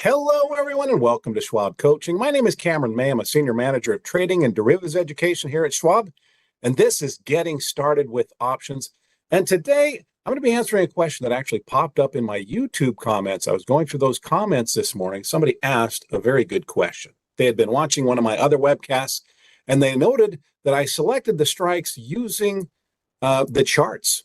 Hello, everyone, and welcome to Schwab Coaching. My name is Cameron May. I'm a Senior Manager of Trading and Derivatives Education here at Schwab, and this is Getting Started with Options. And today, I'm going to be answering a question that actually popped up in my YouTube comments. I was going through those comments this morning. Somebody asked a very good question. They had been watching one of my other webcasts, and they noted that I selected the strikes using the charts.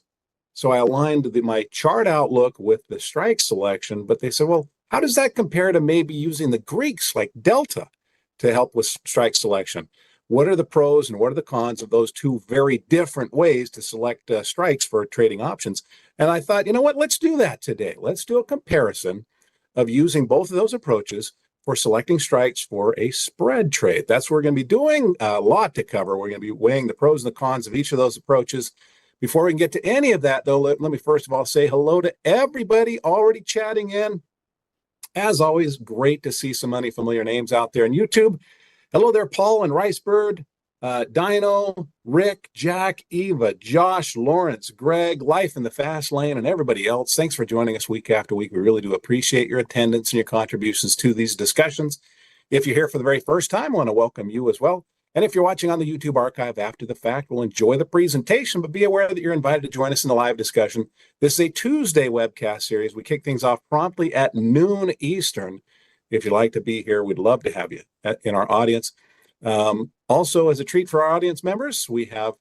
So I aligned my chart outlook with the strike selection, but they said, well, how does that compare to maybe using the Greeks like Delta to help with strike selection? What are the pros and what are the cons of those two very different ways to select strikes for trading options? And I thought, you know what, let's do that today. Let's do a comparison of using both of those approaches for selecting strikes for a spread trade. That's what we're going to be doing. A lot to cover. We're going to be weighing the pros and the cons of each of those approaches. Before we can get to any of that, though, let me first of all say hello to everybody already chatting in. As always, great to see so many familiar names out there on YouTube. Hello there, Paul and Ricebird, Dino, Rick, Jack, Eva, Josh, Lawrence, Greg, Life in the Fast Lane, and everybody else. Thanks for joining us week after week. We really do appreciate your attendance and your contributions to these discussions. If you're here for the very first time, I want to welcome you as well. And if you're watching on the YouTube archive after the fact, we'll enjoy the presentation, but be aware that you're invited to join us in the live discussion. This is a Tuesday webcast series. We kick things off promptly at noon Eastern. If you'd like to be here, we'd love to have you in our audience. Also, as a treat for our audience members, we have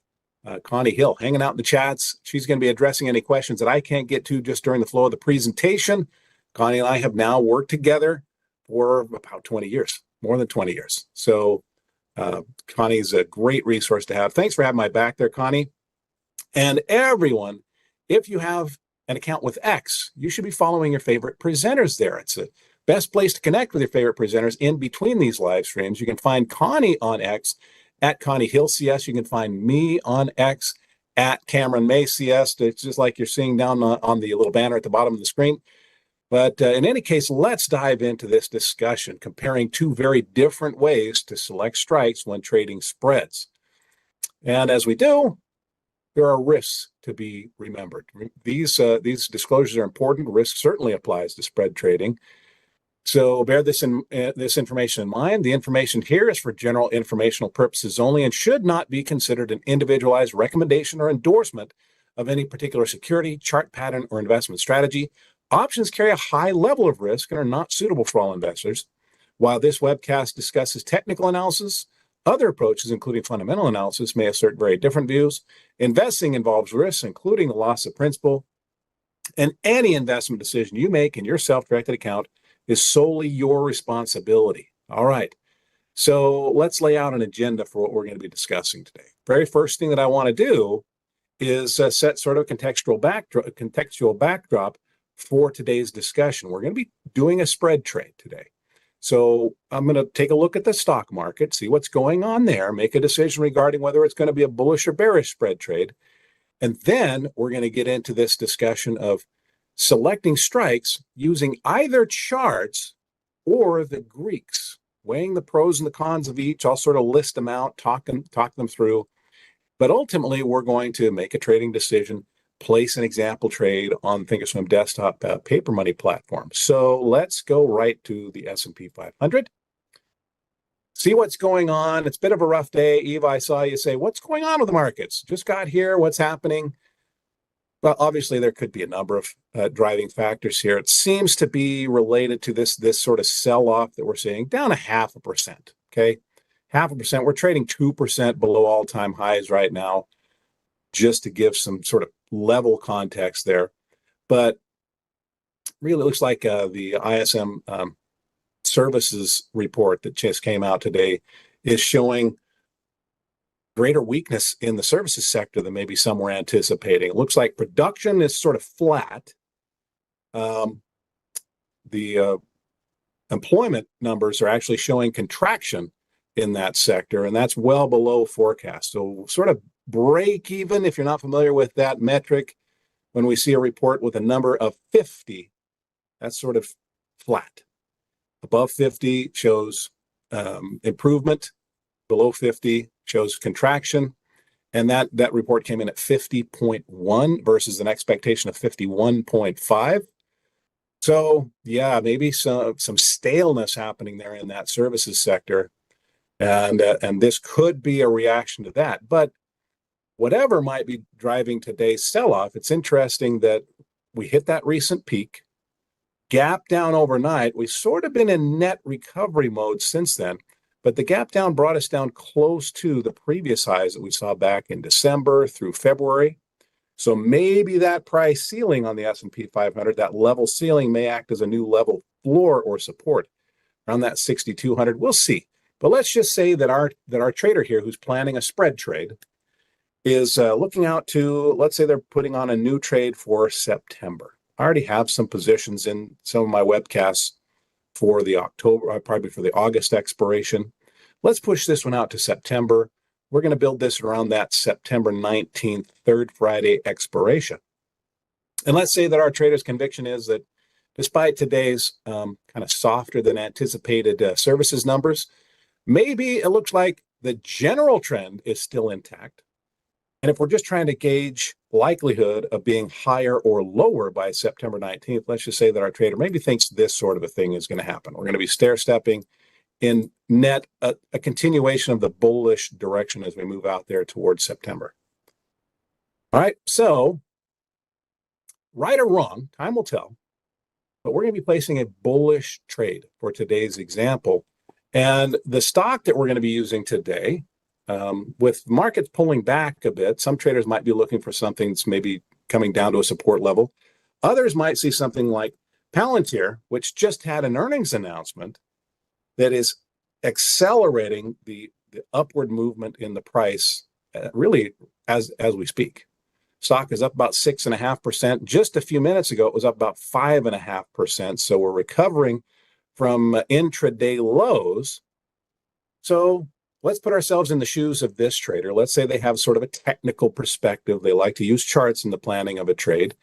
Connie Hill hanging out in the chats. She's going to be addressing any questions that I can't get to just during the flow of the presentation. Connie and I have now worked together for about 20 years, more than 20 years. So Connie's a great resource to have. Thanks for having my back there, Connie. And everyone, if you have an account with X, you should be following your favorite presenters there. It's the best place to connect with your favorite presenters in between these live streams. You can find Connie on X at Connie Hill CS. You can find me on X at Cameron May CS. It's just like you're seeing down on the little banner at the bottom of the screen. But in any case, let's dive into this discussion, comparing two very different ways to select strikes when trading spreads. And as we do, there are risks to be remembered. These disclosures are important. Risk certainly applies to spread trading. So bear this information in mind. The information here is for general informational purposes only and should not be considered an individualized recommendation or endorsement of any particular security, chart pattern, or investment strategy. Options carry a high level of risk and are not suitable for all investors. While this webcast discusses technical analysis, other approaches, including fundamental analysis, may assert very different views. Investing involves risks, including the loss of principal, and any investment decision you make in your self-directed account is solely your responsibility. All right, so let's lay out an agenda for what we're going to be discussing today. Very first thing that I want to do is set sort of contextual backdrop for today's discussion. We're going to be doing a spread trade today. So I'm going to take a look at the stock market, see what's going on there, make a decision regarding whether it's going to be a bullish or bearish spread trade. And then we're going to get into this discussion of selecting strikes using either charts or the Greeks, weighing the pros and the cons of each. I'll sort of list them out, talk them through. But ultimately, we're going to make a trading decision, place an example trade on Thinkorswim desktop paper money platform. So let's go right to the S&P 500. See what's going on. It's a bit of a rough day. Eva, I saw you say, what's going on with the markets? Just got here. What's happening? Well, obviously, there could be a number of driving factors here. It seems to be related to this sort of sell-off that we're seeing, down 0.5%, okay? 0.5%. We're trading 2% below all-time highs right now, just to give some sort of level context there. But really, it looks like the ISM services report that just came out today is showing greater weakness in the services sector than maybe some were anticipating. It looks like production is sort of flat. The employment numbers are actually showing contraction in that sector, and that's well below forecast. So sort of break even, if you're not familiar with that metric, when we see a report with a number of 50, that's sort of flat. Above 50 shows improvement. Below 50 shows contraction. And that report came in at 50.1 versus an expectation of 51.5. So yeah, maybe some staleness happening there in that services sector, and this could be a reaction to that. But whatever might be driving today's sell-off, it's interesting that we hit that recent peak, gap down overnight. We've sort of been in net recovery mode since then, but the gap down brought us down close to the previous highs that we saw back in December through February. So maybe that price ceiling on the S&P 500, that level ceiling may act as a new level floor or support around that 6,200. We'll see. But let's just say that our trader here who's planning a spread trade is looking out to, let's say they're putting on a new trade for September. I already have some positions in some of my webcasts for the October, probably for the August expiration. Let's push this one out to September. We're going to build this around that September 19th, third Friday expiration. And let's say that our trader's conviction is that despite today's kind of softer than anticipated services numbers, maybe it looks like the general trend is still intact. And if we're just trying to gauge likelihood of being higher or lower by September 19th, let's just say that our trader maybe thinks this sort of a thing is going to happen. We're going to be stair-stepping in net a continuation of the bullish direction as we move out there towards September. All right, so right or wrong, time will tell, but we're going to be placing a bullish trade for today's example. And the stock that we're going to be using today, with markets pulling back a bit, some traders might be looking for something that's maybe coming down to a support level. Others might see something like Palantir, which just had an earnings announcement that is accelerating the upward movement in the price, really as we speak. Stock is up about 6.5%. Just a few minutes ago, it was up about 5.5%. So we're recovering from intraday lows. So let's put ourselves in the shoes of this trader. Let's say they have sort of a technical perspective. They like to use charts in the planning of a trade.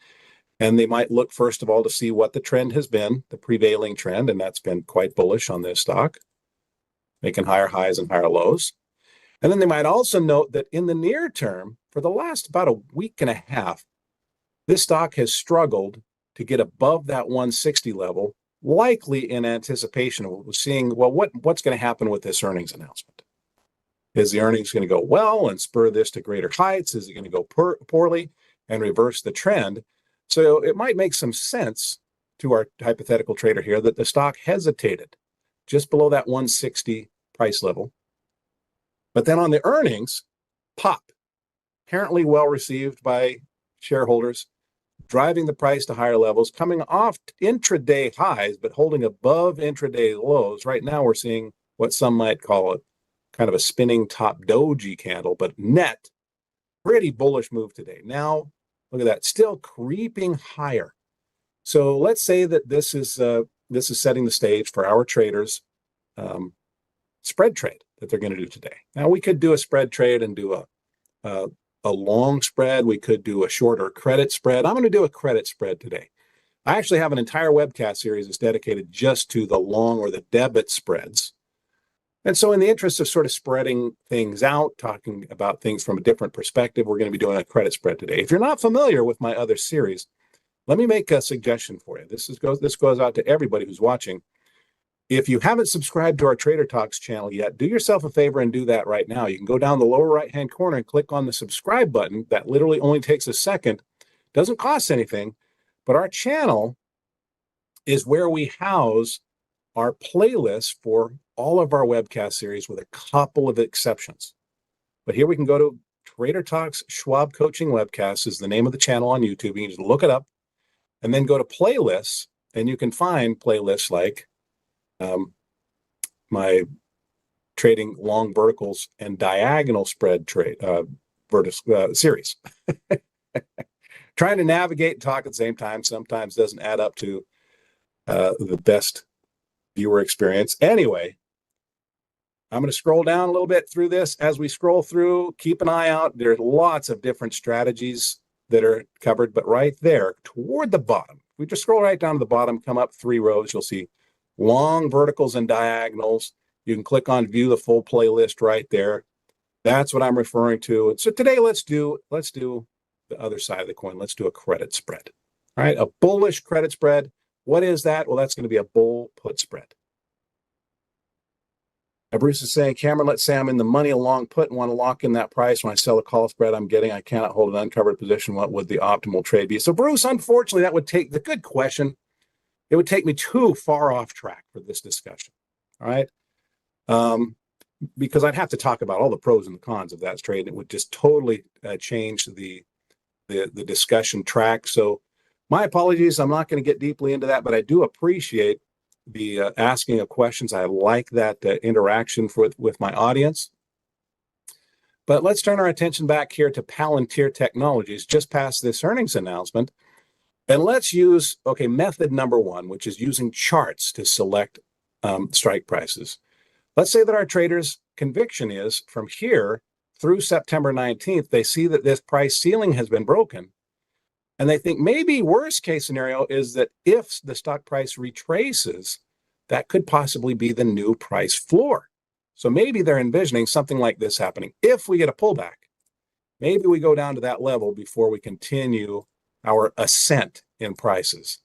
And they might look, first of all, to see what the trend has been, the prevailing trend, and that's been quite bullish on this stock, making higher highs and higher lows. And then they might also note that in the near term, for the last about a week and a half, this stock has struggled to get above that 160 level, likely in anticipation of seeing, well, what's going to happen with this earnings announcement? Is the earnings going to go well and spur this to greater heights? Is it going to go poorly and reverse the trend? So it might make some sense to our hypothetical trader here that the stock hesitated just below that 160 price level. But then on the earnings, pop, apparently well received by shareholders, driving the price to higher levels, coming off intraday highs, but holding above intraday lows. Right now, we're seeing what some might call it kind of a spinning top doji candle, but net, pretty bullish move today. Now, look at that, still creeping higher. So let's say that this is setting the stage for our traders' spread trade that they're going to do today. Now, we could do a spread trade and do a long spread. We could do a shorter credit spread. I'm going to do a credit spread today. I actually have an entire webcast series that's dedicated just to the long or the debit spreads. And so in the interest of sort of spreading things out, talking about things from a different perspective, we're going to be doing a credit spread today. If you're not familiar with my other series, let me make a suggestion for you. This goes out to everybody who's watching. If you haven't subscribed to our Trader Talks channel yet, do yourself a favor and do that right now. You can go down the lower right-hand corner and click on the subscribe button. That literally only takes a second. Doesn't cost anything, but our channel is where we house our playlist for all of our webcast series with a couple of exceptions. But here we can go to Trader Talks Schwab Coaching Webcast is the name of the channel on YouTube. You can just look it up and then go to playlists, and you can find playlists like my trading long verticals and diagonal spread trade series. Trying to navigate and talk at the same time sometimes doesn't add up to the best viewer experience. Anyway, I'm going to scroll down a little bit through this. As we scroll through, keep an eye out. There's lots of different strategies that are covered, but right there toward the bottom, we just scroll right down to the bottom, come up 3 rows, you'll see long verticals and diagonals. You can click on view the full playlist right there. That's what I'm referring to. And so today, let's do the other side of the coin. Let's do a credit spread. All right, a bullish credit spread. What is that? Well, that's going to be a bull put spread. Now, Bruce is saying, Cameron, let's say I'm in the money a long put and want to lock in that price. When I sell the call spread I'm getting, I cannot hold an uncovered position. What would the optimal trade be? So, Bruce, unfortunately, that would take the good question. It would take me too far off track for this discussion. All right. Because I'd have to talk about all the pros and the cons of that trade. And it would just totally change the discussion track. So my apologies. I'm not going to get deeply into that, but I do appreciate the asking of questions. I like that interaction with my audience. But let's turn our attention back here to Palantir Technologies, just past this earnings announcement. And let's use, method number one, which is using charts to select strike prices. Let's say that our traders' conviction is from here through September 19th, they see that this price ceiling has been broken. And they think maybe worst case scenario is that if the stock price retraces, that could possibly be the new price floor. So maybe they're envisioning something like this happening. If we get a pullback, maybe we go down to that level before we continue our ascent in prices.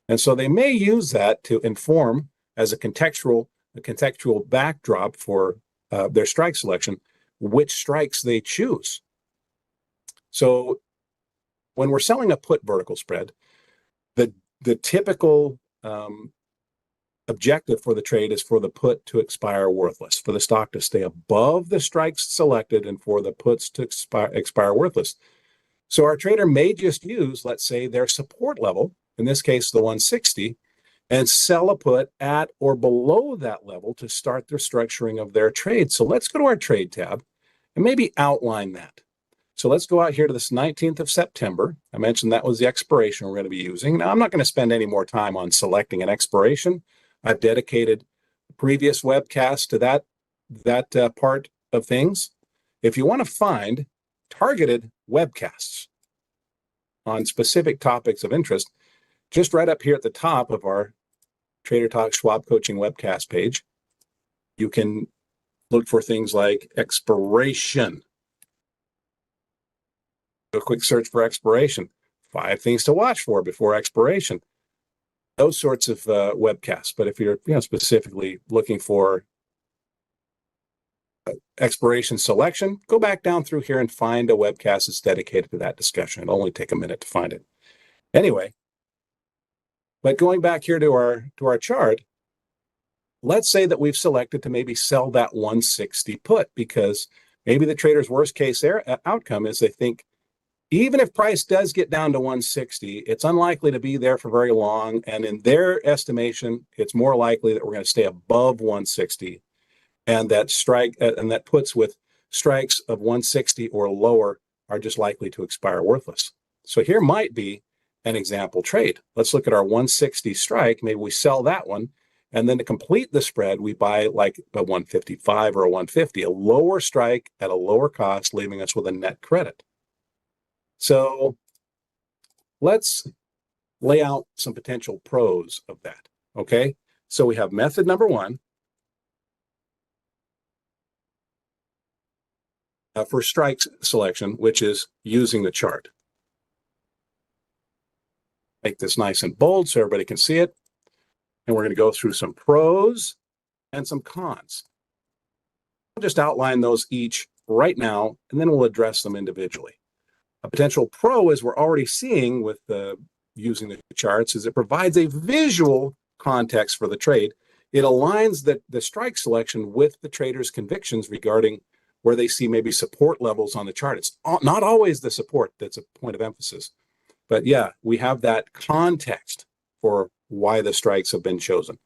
And so they may use that to inform as a contextual backdrop for their strike selection, which strikes they choose. So when we're selling a put vertical spread, the typical objective for the trade is for the put to expire worthless, for the stock to stay above the strikes selected and for the puts to expire worthless. So our trader may just use, let's say, their support level, in this case, the 160, and sell a put at or below that level to start the structuring of their trade. So let's go to our trade tab and maybe outline that. So let's go out here to this 19th of September. I mentioned that was the expiration we're going to be using. Now, I'm not going to spend any more time on selecting an expiration. I've dedicated previous webcasts to that part of things. If you want to find targeted webcasts on specific topics of interest, just right up here at the top of our Trader Talk Schwab Coaching webcast page, you can look for things like expiration. Do a quick search for expiration. 5 things to watch for before expiration. Those sorts of webcasts. But if you're specifically looking for expiration selection, go back down through here and find a webcast that's dedicated to that discussion. It'll only take a minute to find it. Anyway, but going back here to our chart, let's say that we've selected to maybe sell that 160 put because maybe the trader's worst case outcome is they think even if price does get down to 160, it's unlikely to be there for very long. And in their estimation, it's more likely that we're going to stay above 160 and that puts with strikes of 160 or lower are just likely to expire worthless. So here might be an example trade. Let's look at our 160 strike. Maybe we sell that one. And then to complete the spread, we buy like a 155 or a 150, a lower strike at a lower cost, leaving us with a net credit. So let's lay out some potential pros of that. Okay. So we have method number one for strike selection, which is using the chart. Make this nice and bold so everybody can see it. And we're going to go through some pros and some cons. I'll just outline those each right now, and then we'll address them individually. A potential pro, as we're already seeing with using the charts, is it provides a visual context for the trade. It aligns the strike selection with the trader's convictions regarding where they see maybe support levels on the chart. It's not always the support that's a point of emphasis. But yeah, we have that context for why the strikes have been chosen.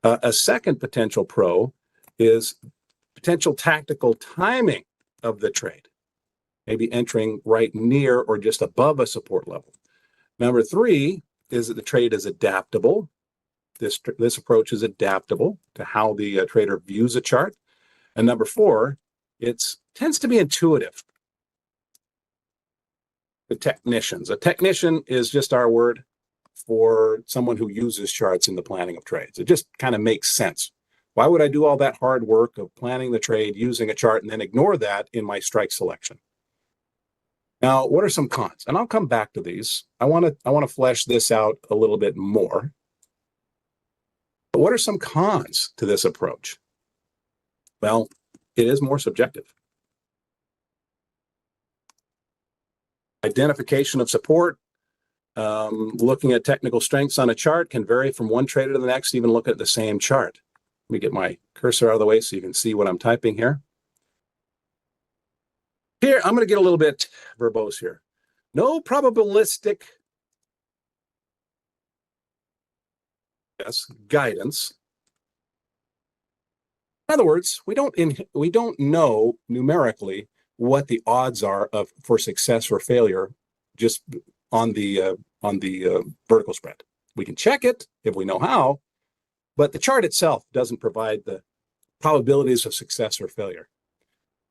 A second potential pro is potential tactical timing of the trade, maybe entering right near or just above a support level. Number 3 is that the trade is adaptable. This approach is adaptable to how the trader views a chart. And number 4, it tends to be intuitive. The technicians. A technician is just our word for someone who uses charts in the planning of trades. It just kind of makes sense. Why would I do all that hard work of planning the trade using a chart and then ignore that in my strike selection? Now, what are some cons? And I'll come back to these. I want to flesh this out a little bit more. But what are some cons to this approach? Well, it is more subjective. Identification of support, looking at technical strengths on a chart can vary from one trader to the next, even look at the same chart. Let me get my cursor out of the way so you can see what I'm typing here. Here, I'm going to get a little bit verbose here. No probabilistic guidance. In other words, we don't know numerically what the odds are for success or failure just on the vertical spread. We can check it if we know how, but the chart itself doesn't provide the probabilities of success or failure.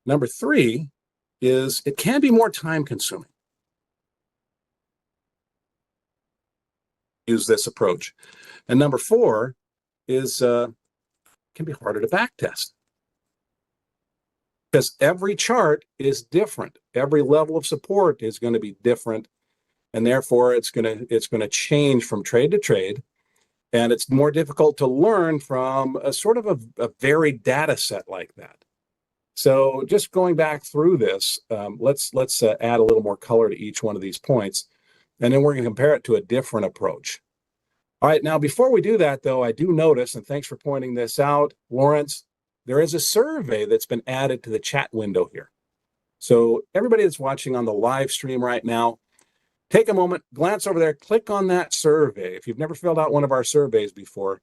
Number 3 is it can be more time consuming. Use this approach. And number 4 is can be harder to backtest because every chart is different. Every level of support is going to be different, and therefore it's going to change from trade to trade, and it's more difficult to learn from a sort of a varied data set like that. So just going back through this, let's add a little more color to each one of these points, and then we're going to compare it to a different approach. All right, now before we do that, though, I do notice, and thanks for pointing this out, Lawrence, there is a survey that's been added to the chat window here. So everybody that's watching on the live stream right now, take a moment, glance over there, click on that survey. If you've never filled out one of our surveys before,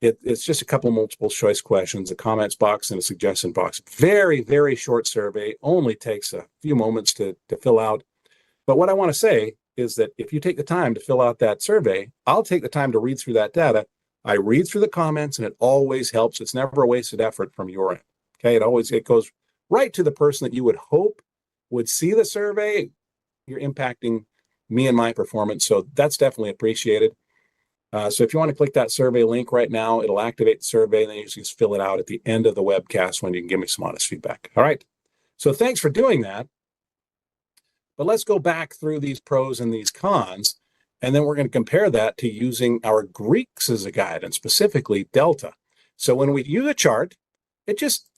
it's just a couple of multiple choice questions, a comments box and a suggestion box. Very, very short survey, only takes a few moments to fill out. But what I want to say is that if you take the time to fill out that survey, I'll take the time to read through that data. I read through the comments, and it always helps. It's never a wasted effort from your end. Okay, it goes right to the person that you would hope would see the survey. You're impacting me and my performance, so that's definitely appreciated. So if you want to click that survey link right now, it'll activate the survey, and then you just fill it out at the end of the webcast when you can give me some honest feedback. All right. So thanks for doing that. But let's go back through these pros and these cons, and then we're going to compare that to using our Greeks as a guide, and specifically delta. So when we use a chart, it just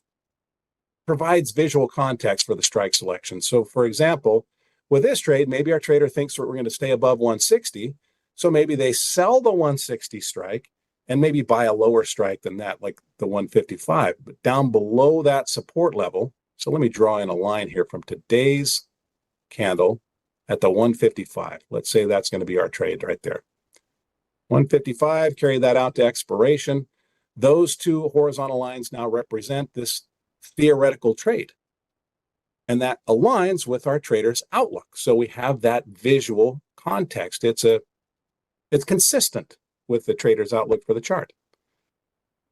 provides visual context for the strike selection. So for example, with this trade, maybe our trader thinks that we're going to stay above 160. So maybe they sell the 160 strike and maybe buy a lower strike than that, like the 155, but down below that support level. So let me draw in a line here from today's candle at the 155. Let's say that's going to be our trade right there. 155, carry that out to expiration. Those two horizontal lines now represent this theoretical trade. And that aligns with our trader's outlook. So we have that visual context. It's consistent with the trader's outlook for the chart.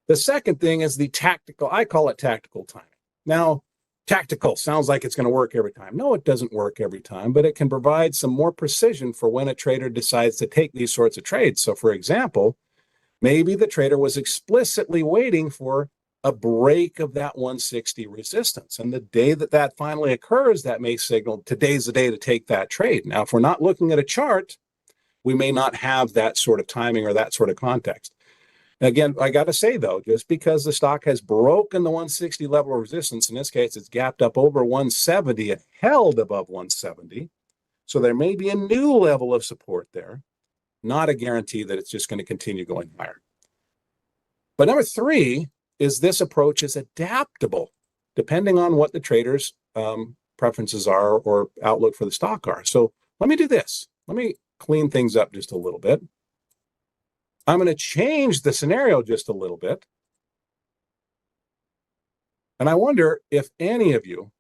The second thing is the tactical, I call it tactical timing. Now, tactical sounds like it's going to work every time. No, it doesn't work every time, but it can provide some more precision for when a trader decides to take these sorts of trades. So for example, maybe the trader was explicitly waiting for a break of that 160 resistance. And the day that that finally occurs, that may signal today's the day to take that trade. Now, if we're not looking at a chart, we may not have that sort of timing or that sort of context. Again, I got to say, though, just because the stock has broken the 160 level of resistance, in this case, it's gapped up over 170 and held above 170. So there may be a new level of support there, not a guarantee that it's just going to continue going higher. But number 3 is this approach is adaptable depending on what the trader's preferences are or outlook for the stock are. So let me do this. Let me clean things up just a little bit. I'm going to change the scenario just a little bit. And I wonder if any of you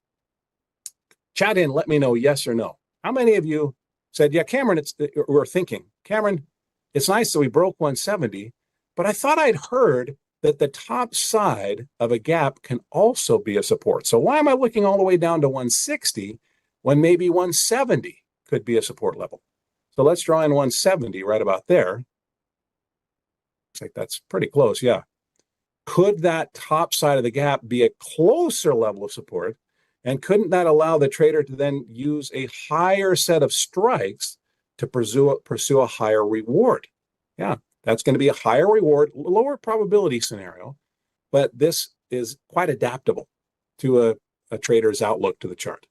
chat in, let me know yes or no. How many of you said, yeah, Cameron, we're thinking, Cameron, it's nice that we broke 170, but I thought I'd heard that the top side of a gap can also be a support. So why am I looking all the way down to 160 when maybe 170 could be a support level? So let's draw in 170 right about there. Looks like that's pretty close, yeah. Could that top side of the gap be a closer level of support? And couldn't that allow the trader to then use a higher set of strikes to pursue a higher reward? Yeah, That's going to be a higher reward, lower probability scenario, but this is quite adaptable to a trader's outlook to the chart.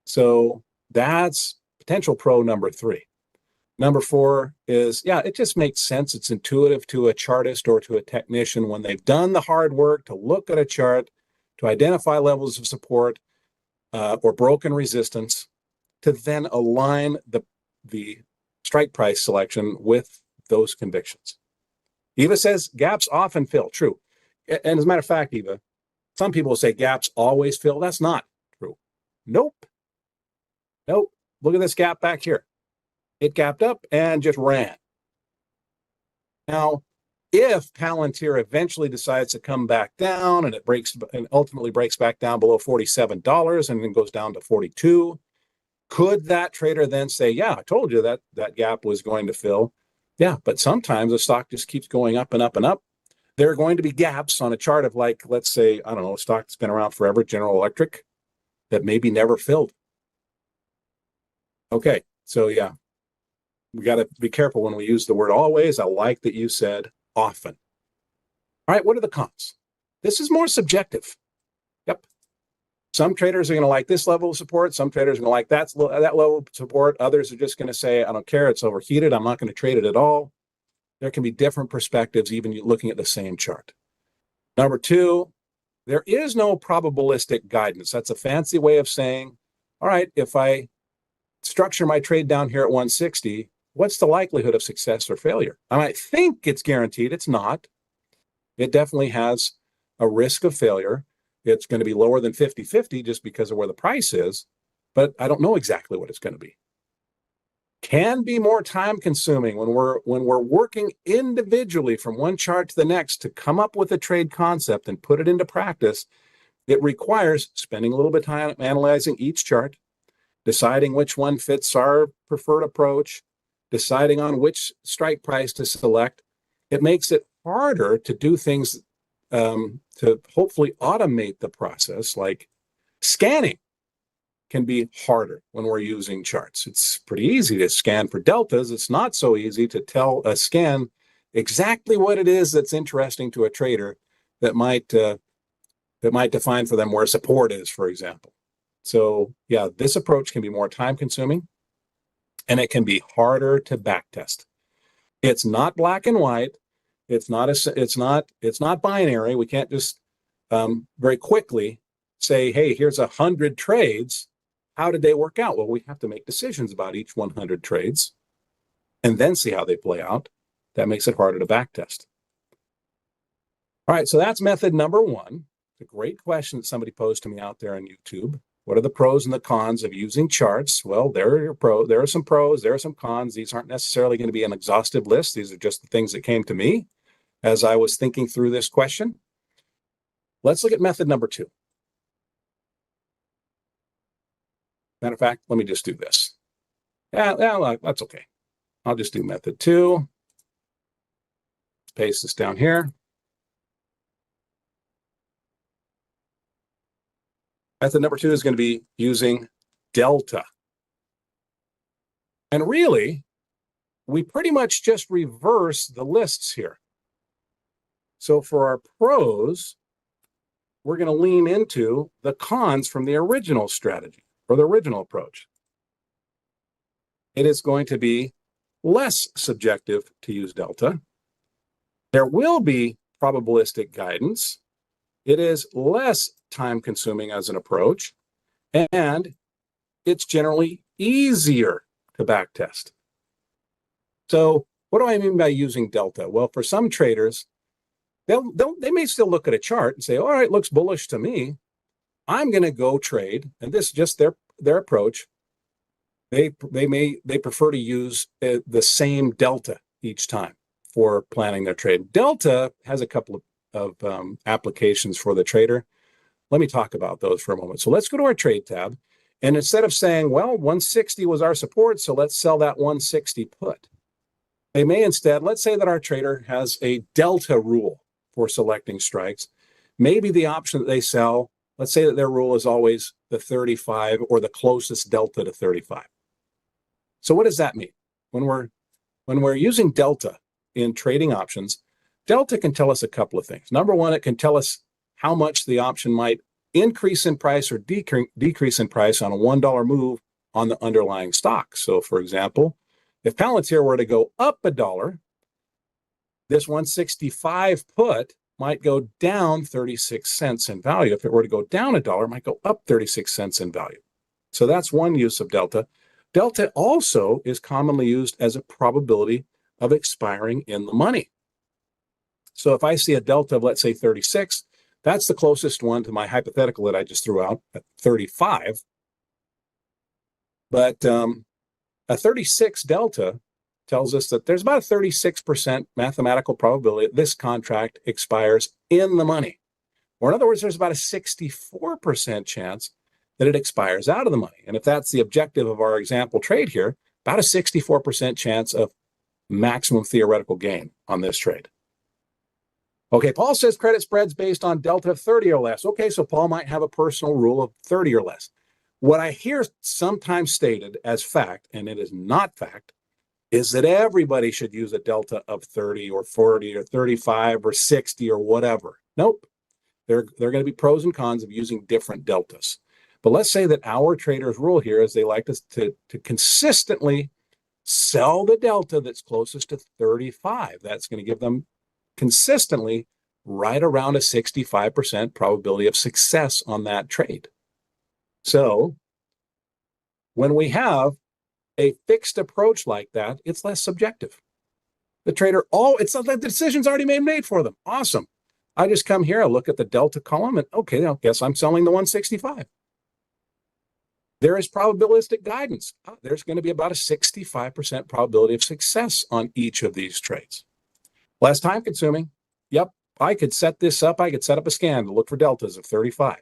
So that's potential pro number 3. Number 4 is, yeah, it just makes sense. It's intuitive to a chartist or to a technician when they've done the hard work to look at a chart, to identify levels of support or broken resistance, to then align the strike price selection with those convictions. Eva says gaps often fill. True. And as a matter of fact, Eva, some people say gaps always fill. That's not true. Nope. Look at this gap back here. It gapped up and just ran. Now, if Palantir eventually decides to come back down and it breaks and ultimately breaks back down below $47 and then goes down to 42, could that trader then say, yeah, I told you that that gap was going to fill? Yeah, but sometimes the stock just keeps going up and up and up. There are going to be gaps on a chart of, like, let's say, I don't know, a stock that's been around forever, General Electric, that maybe never filled. Okay, so yeah, we got to be careful when we use the word always. I like that you said often. All right, what are the cons? This is more subjective. Yep. Some traders are going to like this level of support. Some traders are going to like that level of support. Others are just going to say, I don't care, it's overheated, I'm not going to trade it at all. There can be different perspectives, even looking at the same chart. Number 2, there is no probabilistic guidance. That's a fancy way of saying, all right, if I structure my trade down here at 160, what's the likelihood of success or failure? I might think it's guaranteed. It's not. It definitely has a risk of failure. It's going to be lower than 50-50 just because of where the price is, but I don't know exactly what it's going to be. Can be more time consuming when we're working individually from one chart to the next to come up with a trade concept and put it into practice. It requires spending a little bit of time analyzing each chart, deciding which one fits our preferred approach, deciding on which strike price to select. It makes it harder to do things to hopefully automate the process, like scanning can be harder when we're using charts. It's pretty easy to scan for deltas. It's not so easy to tell a scan exactly what it is that's interesting to a trader that might define for them where support is, for example. So yeah, this approach can be more time consuming and it can be harder to backtest. It's not black and white. It's not binary. We can't just very quickly say, hey, here's 100 trades. How did they work out? Well, we have to make decisions about each 100 trades and then see how they play out. That makes it harder to backtest. All right, so that's method number 1. It's a great question that somebody posed to me out there on YouTube. What are the pros and the cons of using charts? Well, there are some pros, there are some cons. These aren't necessarily going to be an exhaustive list. These are just the things that came to me as I was thinking through this question. Let's look at method number 2. Matter of fact, let me just do this. Yeah, that's okay. I'll just do method 2. Paste this down here. Method number 2 is going to be using delta. And really, we pretty much just reverse the lists here. So for our pros, we're going to lean into the cons from the original strategy or the original approach. It is going to be less subjective to use delta. There will be probabilistic guidance. It is less time consuming as an approach, and it's generally easier to backtest. So what do I mean by using delta? Well, for some traders, they may still look at a chart and say, all right, looks bullish to me. I'm going to go trade, and this is just their approach. They prefer to use the same delta each time for planning their trade. Delta has a couple of applications for the trader. Let me talk about those for a moment. So let's go to our trade tab, and instead of saying, well, 160 was our support, so let's sell that 160 put. They may instead, let's say that our trader has a delta rule for selecting strikes. Maybe the option that they sell, let's say that their rule is always the 35 or the closest delta to 35. So what does that mean? When we're when we're using delta in trading options, delta can tell us a couple of things. Number one, it can tell us how much the option might increase in price or decrease in price on a $1 move on the underlying stock. So for example, if Palantir were to go up $1, this 165 put might go down 36 cents in value. If it were to go down $1, it might go up 36 cents in value. So that's one use of delta. Delta also is commonly used as a probability of expiring in the money. So if I see a delta of, let's say, 36, that's the closest one to my hypothetical that I just threw out at 35. But a 36 delta tells us that there's about a 36% mathematical probability that this contract expires in the money. Or in other words, there's about a 64% chance that it expires out of the money. And if that's the objective of our example trade here, about a 64% chance of maximum theoretical gain on this trade. Okay, Paul says credit spreads based on delta of 30 or less. Okay, so Paul might have a personal rule of 30 or less. What I hear sometimes stated as fact, and it is not fact, is that everybody should use a delta of 30 or 40 or 35 or 60 or whatever. Nope. There are going to be pros and cons of using different deltas. But let's say that our traders' rule here is they like to consistently sell the delta that's closest to 35. That's going to give them consistently right around a 65% probability of success on that trade. So when we have a fixed approach like that, it's less subjective. The trader, it's like the decision's already made for them. Awesome. I just come here, I look at the delta column, and okay, I guess I'm selling the 165. There is probabilistic guidance. There's going to be about a 65% probability of success on each of these trades. Less time consuming. Yep, I could set this up. I could set up a scan to look for deltas of 35.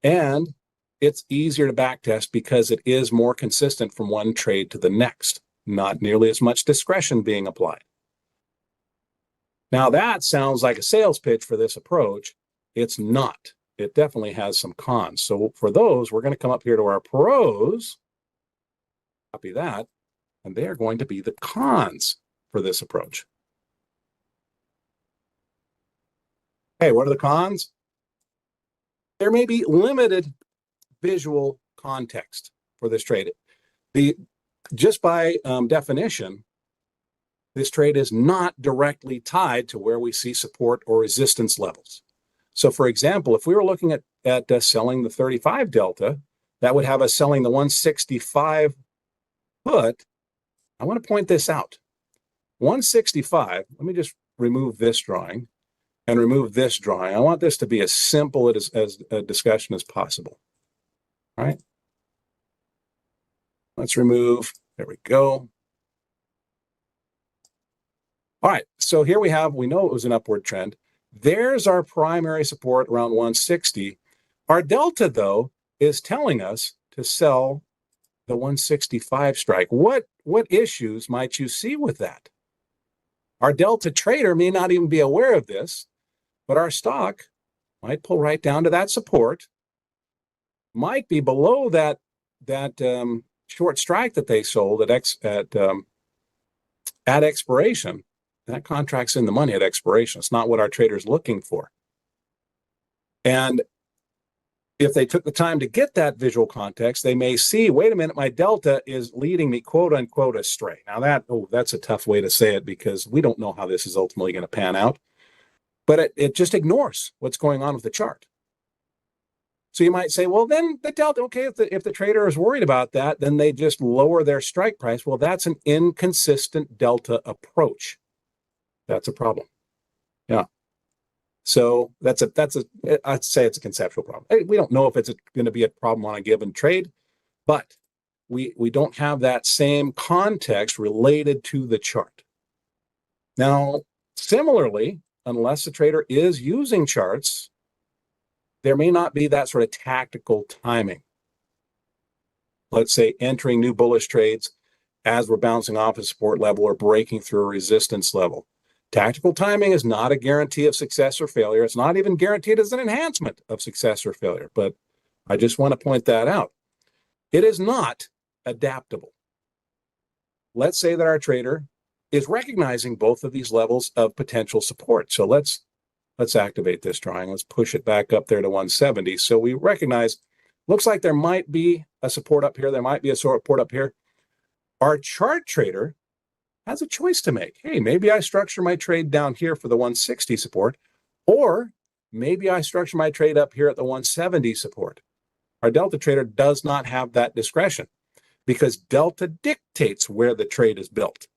And it's easier to backtest because it is more consistent from one trade to the next. Not nearly as much discretion being applied. Now that sounds like a sales pitch for this approach. It's not. It definitely has some cons. So for those, we're going to come up here to our pros, copy that, and they are going to be the cons for this approach. Okay, what are the cons? There may be limited visual context for this trade. Just by definition, this trade is not directly tied to where we see support or resistance levels. So for example, if we were looking at selling the 35 delta, that would have us selling the 165 put. I want to point this out. 165, let me just remove this drawing and remove this drawing. I want this to be as simple as a discussion as possible. All right. Let's remove, there we go. All right, so here we know it was an upward trend. There's our primary support around 160. Our delta, though, is telling us to sell the 165 strike. What issues might you see with that? Our delta trader may not even be aware of this, but our stock might pull right down to that support, might be below that short strike that they sold at expiration. That contract's in the money at expiration. It's not what our trader's looking for. And if they took the time to get that visual context, they may see, wait a minute, my delta is leading me, quote unquote, astray. Now that's a tough way to say it because we don't know how this is ultimately going to pan out. But it just ignores what's going on with the chart. So you might say, well, then the delta, okay, if the trader is worried about that, then they just lower their strike price. Well, that's an inconsistent delta approach. That's a problem. Yeah. So I'd say it's a conceptual problem. We don't know if it's going to be a problem on a given trade, but we don't have that same context related to the chart. Now, similarly, unless the trader is using charts, there may not be that sort of tactical timing. Let's say entering new bullish trades as we're bouncing off a support level or breaking through a resistance level. Tactical timing is not a guarantee of success or failure. It's not even guaranteed as an enhancement of success or failure, but I just want to point that out. It is not adaptable. let's say that our trader is recognizing both of these levels of potential support. So let's activate this drawing. Let's push it back up there to 170. So we recognize, looks like there might be a support up here. There might be a support up here. Our chart trader has a choice to make. Hey, maybe I structure my trade down here for the 160 support, or maybe I structure my trade up here at the 170 support. Our Delta trader does not have that discretion because Delta dictates where the trade is built.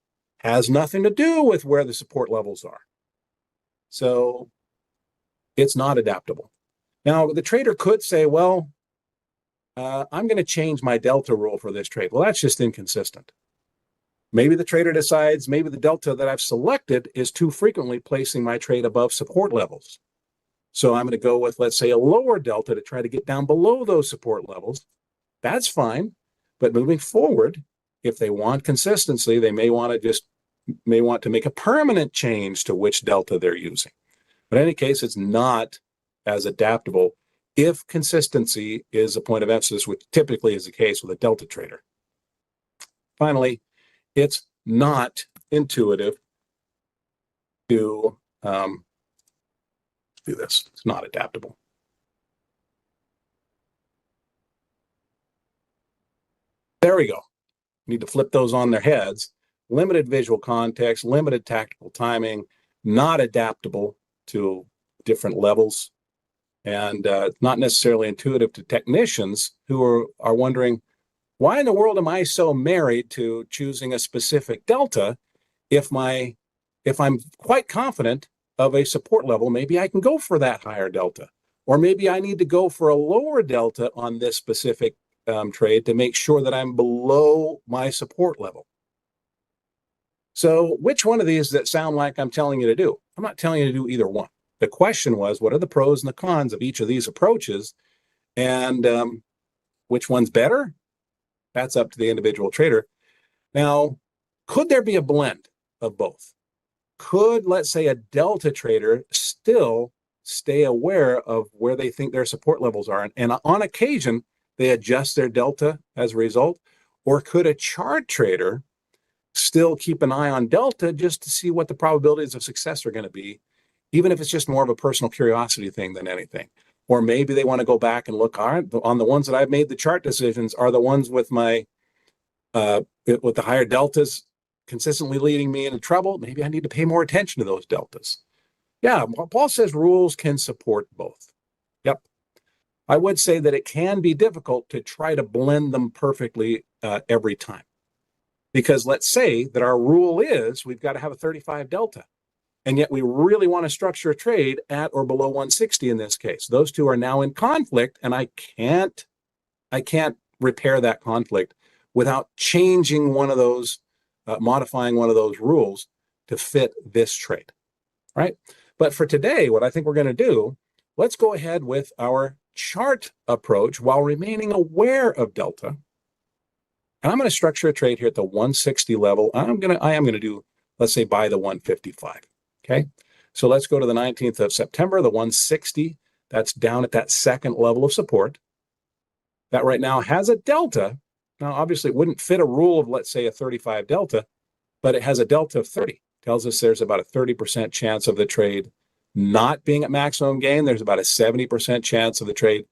Has nothing to do with where the support levels are. So it's not adaptable. Now, the trader could say, well, I'm going to change my Delta rule for this trade. Well, that's just inconsistent. Maybe the trader decides maybe the Delta that I've selected is too frequently placing my trade above support levels. So I'm going to go with, let's say, a lower Delta to try to get down below those support levels. That's fine. But moving forward, if they want consistency, they may want to make a permanent change to which Delta they're using. But in any case, it's not as adaptable if consistency is a point of emphasis, which typically is the case with a Delta trader. Finally, it's not intuitive to do this. It's not adaptable. There we go. Need to flip those on their heads. Limited visual context, limited tactical timing, not adaptable to different levels, and not necessarily intuitive to technicians who are wondering, why in the world am I so married to choosing a specific Delta if I'm quite confident of a support level? Maybe I can go for that higher Delta, or maybe I need to go for a lower Delta on this specific trade to make sure that I'm below my support level. So which one of these that sound like I'm telling you to do? I'm not telling you to do either one. The question was, what are the pros and the cons of each of these approaches? And which one's better? That's up to the individual trader. Now, could there be a blend of both? Could, let's say, a Delta trader still stay aware of where they think their support levels are? And on occasion, they adjust their Delta as a result. Or could a chart trader still keep an eye on Delta just to see what the probabilities of success are going to be, even if it's just more of a personal curiosity thing than anything? Or maybe they want to go back and look on the ones that I've made the chart decisions are the ones with my with the higher deltas consistently leading me into trouble. Maybe I need to pay more attention to those deltas. Yeah, Paul says rules can support both. Yep. I would say that it can be difficult to try to blend them perfectly every time. Because let's say that our rule is we've got to have a 35 delta. And yet we really want to structure a trade at or below 160 in this case. Those two are now in conflict, and I can't repair that conflict without changing one of those, modifying one of those rules to fit this trade, right? But for today, what I think we're going to do, let's go ahead with our chart approach while remaining aware of delta. And I'm going to structure a trade here at the 160 level. I am going to do, let's say, buy the 155. Okay, so let's go to the 19th of September, the 160. That's down at that second level of support. That right now has a delta. Now, obviously, it wouldn't fit a rule of, let's say, a 35 delta, but it has a delta of 30. Tells us there's about a 30% chance of the trade not being at maximum gain. There's about a 70% chance of the trade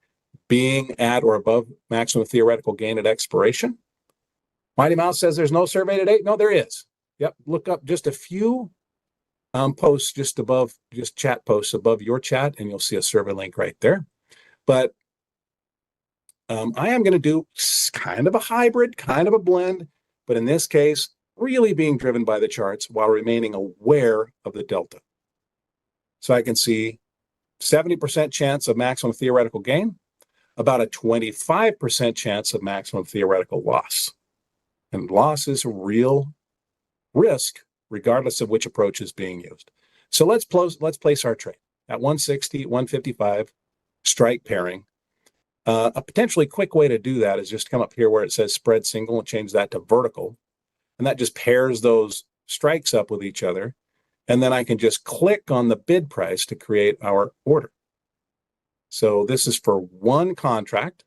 being at or above maximum theoretical gain at expiration. Mighty Mouse says there's no survey today. No, there is. Yep, look up just a few posts just above, just chat posts above your chat, and you'll see a survey link right there. But I am going to do kind of a hybrid, kind of a blend, but in this case, really being driven by the charts while remaining aware of the delta. So I can see 70% chance of maximum theoretical gain, about a 25% chance of maximum theoretical loss. And loss is a real risk, regardless of which approach is being used. So let's place our trade at 160, 155, strike pairing. A potentially quick way to do that is just come up here where it says spread single and change that to vertical. And that just pairs those strikes up with each other. And then I can just click on the bid price to create our order. So this is for one contract.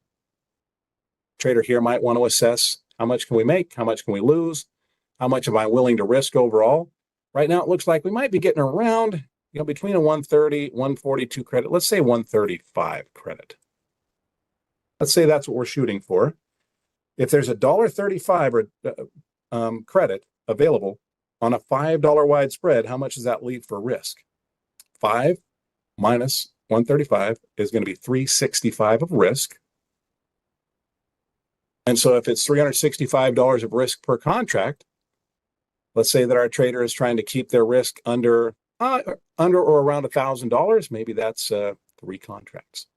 Trader here might want to assess how much can we make, how much can we lose. how much am I willing to risk overall? Right now, it looks like we might be getting around, between a 130, 142 credit. Let's say 135 credit. Let's say that's what we're shooting for. If there's a $1.35 or credit available on a $5 wide spread, how much does that leave for risk? 5 minus 135 is going to be 365 of risk. And so if it's $365 of risk per contract, let's say that our trader is trying to keep their risk under or around $1,000, maybe that's 3 contracts.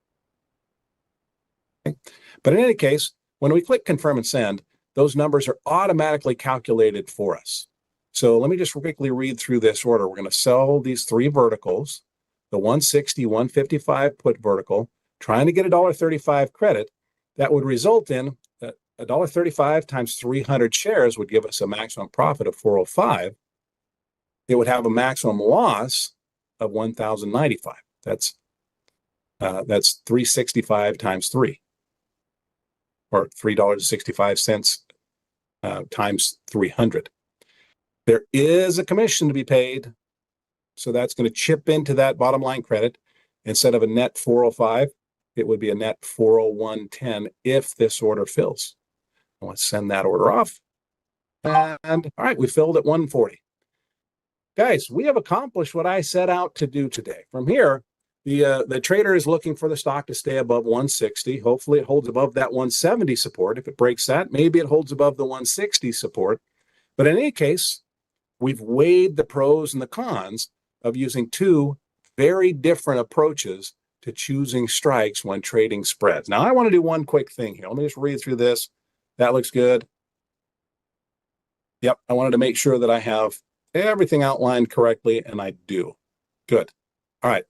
Okay. But in any case, when we click confirm and send, those numbers are automatically calculated for us. So let me just quickly read through this order. We're going to sell these 3 verticals, the 160, 155 put vertical, trying to get a $1.35 credit. That would result in $1.35 times 300 shares would give us a maximum profit of 405. It would have a maximum loss of 1,095. That's 365 times 3, or $3.65 times 300. There is a commission to be paid, so that's going to chip into that bottom line credit. Instead of a net 405, it would be a net 401.10 if this order fills. Let's send that order off. And all right, we filled at 140. Guys, we have accomplished what I set out to do today. From here, the trader is looking for the stock to stay above 160. Hopefully it holds above that 170 support. If it breaks that, maybe it holds above the 160 support. But in any case, we've weighed the pros and the cons of using 2 very different approaches to choosing strikes when trading spreads. Now, I want to do one quick thing here. Let me just read through this. That looks good. Yep, I wanted to make sure that I have everything outlined correctly, and I do. Good. All right.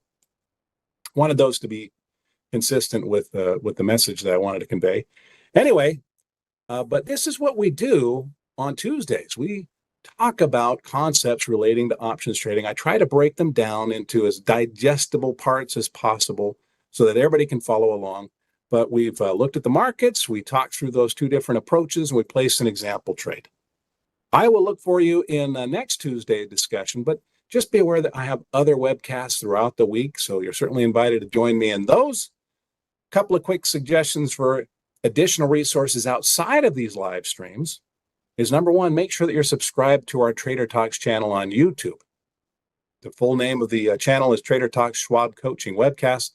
Wanted those to be consistent with the message that I wanted to convey. Anyway, but this is what we do on Tuesdays. We talk about concepts relating to options trading. I try to break them down into as digestible parts as possible so that everybody can follow along. But we've looked at the markets, we talked through those 2 different approaches, and we placed an example trade. I will look for you in the next Tuesday discussion, but just be aware that I have other webcasts throughout the week, so you're certainly invited to join me in those. A couple of quick suggestions for additional resources outside of these live streams is, number 1, make sure that you're subscribed to our Trader Talks channel on YouTube. The full name of the channel is Trader Talks Schwab Coaching Webcast.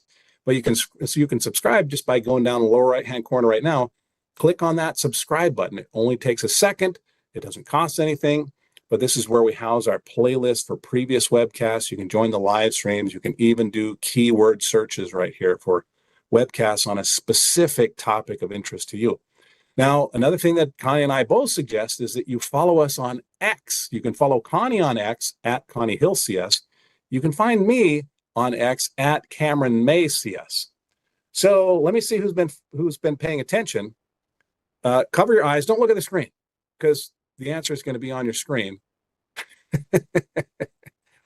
But you can subscribe just by going down the lower right-hand corner right now. Click on that subscribe button. It only takes a second. It doesn't cost anything. But this is where we house our playlist for previous webcasts. You can join the live streams. You can even do keyword searches right here for webcasts on a specific topic of interest to you. Now, another thing that Connie and I both suggest is that you follow us on X. You can follow Connie on X at Connie Hill CS. You can find me on X at Cameron May CS. So let me see who's been paying attention. Cover your eyes. Don't look at the screen because the answer is going to be on your screen.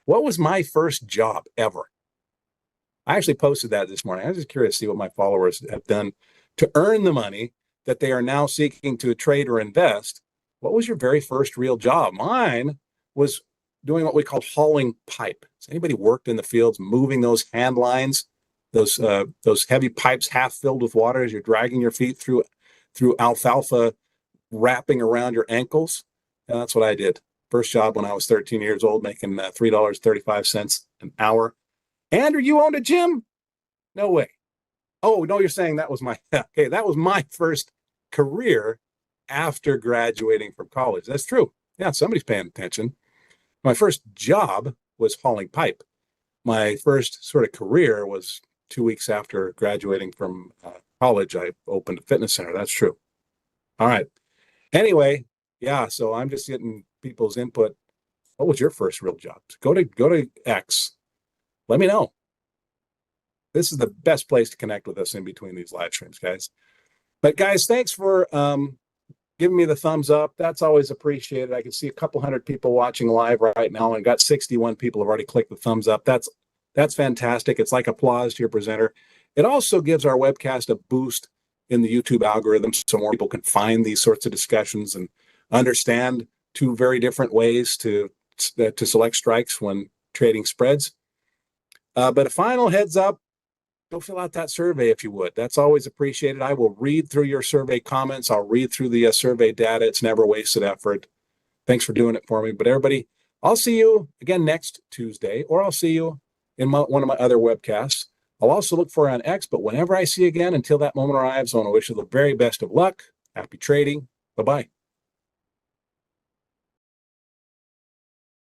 What was my first job ever? I actually posted that this morning. I was just curious to see what my followers have done to earn the money that they are now seeking to trade or invest. What was your very first real job? Mine was doing what we call hauling pipe. Has anybody worked in the fields moving those hand lines, those heavy pipes half filled with water as you're dragging your feet through alfalfa wrapping around your ankles? And that's what I did. First job when I was 13 years old, making $3.35 an hour. Andrew, you owned a gym? No way. Oh, no, you're saying that was that was my first career after graduating from college. That's true. Yeah, somebody's paying attention. My first job was hauling pipe. My first sort of career was 2 weeks after graduating from college. I opened a fitness center. That's true. All right. Anyway, yeah, so I'm just getting people's input. What was your first real job? Go to X. Let me know. This is the best place to connect with us in between these live streams, guys. But guys, thanks for giving me the thumbs up. That's always appreciated. I can see a couple hundred people watching live right now, and got 61 people have already clicked the thumbs up. That's fantastic. It's like applause to your presenter. It also gives our webcast a boost in the YouTube algorithm so more people can find these sorts of discussions and understand two very different ways to select strikes when trading spreads. But a final heads up, go fill out that survey if you would. That's always appreciated. I will read through your survey comments. I'll read through the survey data. It's never wasted effort. Thanks for doing it for me. But everybody, I'll see you again next Tuesday, or I'll see you in one of my other webcasts. I'll also look for you on X, but whenever I see you again, until that moment arrives, I want to wish you the very best of luck. Happy trading. Bye-bye.